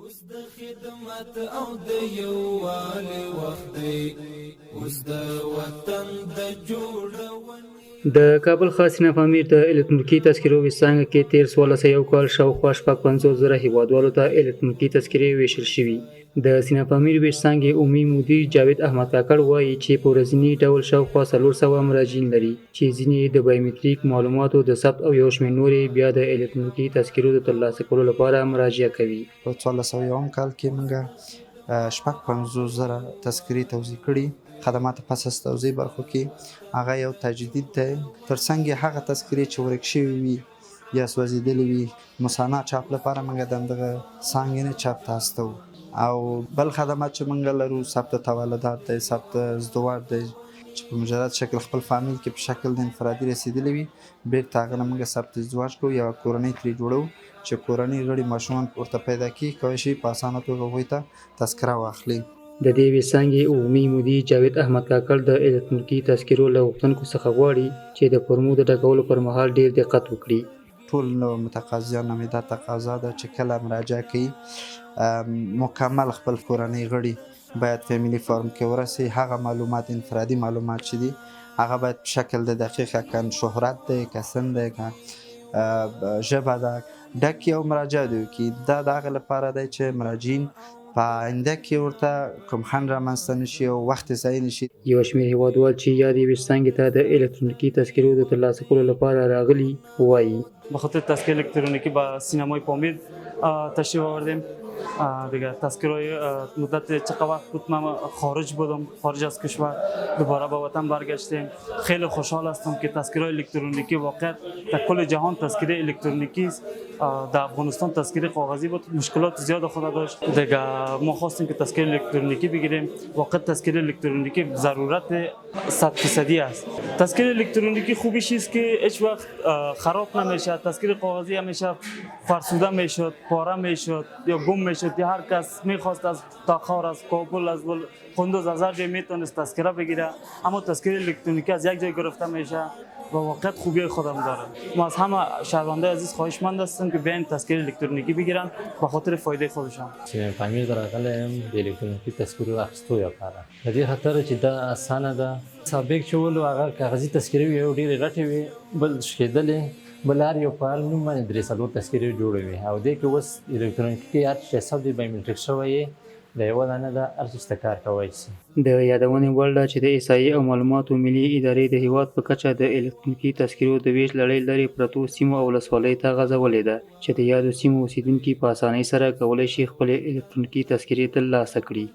اوس د خدمت او د یووالي وخت دی، اوس د وطن د جوړونې. د کابل ښار سینما امیر د الکترونیکي تذکرو ویسانګه کې تیر 1601 کال شاوخوا 55,000 هیوادوالو ته الکترونیکي تذکرې ویشل شوي. د سینما امیر ویسانګې عمومي مدیر جاوید احمد کاکړ وایي چې په ورځني ډول شاوخوا 400 مراجعین لري چې ځینې د بایومتریک معلوماتو د ثبت او یو شمېر نورې بیا د الکترونیکي تذکرو د ترلاسه کولو لپاره مراجعه کوي. په 1401 کال کې موږ 55,000 تذکرې توزیع کړي. خدمات پس از توزیع برخو کې هغه یو تجدید دی. ترڅنګ هغه تذکرې چې ورک شوي وي یا سوځېدلې وي مسانا چاپ لپاره موږ دغه څانګې چاپ ته استو. او بل خدمات چې موږ لرو ثبت تولدات دی، ثبت ازدواج دی چې په مجرد شکل خپل فامیل کې په شکل د انفرادي رسیدلی وي، بیرته هغه نه موږ ثبت ازدواج کوو یا کورنۍ ترې جوړو چې کورنۍ غړي ماشومان ورته پیدا کړي، کولی شي په اسانه توګه هغوی ته تذکره واخلي. د دې ویسانګې عمومي مدیر جاوید احمد کاکړ د الکترونیکي تذکرو له غوښتونکو څخه غواړي چې د فورمو د ډکولو پر مهال ډیر دقت وکړي. ټول متقاضیان هم دا تقاضا ده چې کله مراجعه کوي مکمل خپل کورنۍ غړي باید فیملی فارم کې ورسي. هغه معلومات انفرادي معلومات چې دي هغه باید په شکل د دقیقه کن شهرت دی که سن دی که ژبه ده ډک یو مراجعه دی وکړي. دا د هغه لپاره دی چې مراجعین په آینده کې ورته کوم خنډ رامنځته نه شي او وخت ضایع نه شي. یو شمېر هیوادوال چې یادې ویسانګې ته د الکترونیکي تذکرو د ترلاسه کولو لپاره راغلي وایي به خاطر تذکره الکترونیکی به سینمای پامیر تشریف آوردیم. دیگه تذکرهای مدت چقدر وقت بود من خارج بودم، خارج از کشور، دوباره به وطن برگشتیم. خیلی خوشحال هستم که تذکره الکترونیکی واقعا در کل جهان تذکره الکترونیکی است. در افغانستان تذکره کاغذی بود، مشکلات زیاد خود داشت. دیگه ما خواستیم که تذکره الکترونیکی بگیریم. واقعا تذکره الکترونیکی ضرورت 100% است. تذکره الکترونیکی خوبیش است که هیچ وقت خراب نمیشه. تذکره کاغذی همیشه فرسوده میشد، پاره میشد یا گم میشد. هر کس میخواست از تاخار، از کابل، از قندوز، از هر جای میتونست تذکره بگیره، اما تذکره الکترونیکی از یک جای گرفته میشه و واقعا خوبی خودم داره. ما از همه شهروندان عزیز خواهشمند هستم که بیاین تذکره الکترونیکی بگیرن به خاطر فایده خودشان. فامیر راغلم د الکترونیکي تذکرو اخیستو لپاره د دې خاطر چې دا اسانه ده. سابق چې ولو هغه کاغذي تذکرې وي او ډېرې رټې وي بل شکېدلې بل هر یو په هر نوم باندې 3 تذکرې جوړوي او دې کې اوس الکترونیکي هر شی سب د بایومتریک شوی د یوه دانه ده هر څه ته کار کولی شي. د یادونې وړ ده چې د احصایې او معلوماتو ملي ادارې د هیواد په کچه د الکترونیکي تذکرو د ویش لړۍ لرې پرتو سیمو او ولسوالیو ته غځولې ده چې د یادو سیمو اوسیدونکي په اسانۍ سره کولی شي خپلې الکترونیکي تذکرې ترلاسه کړي.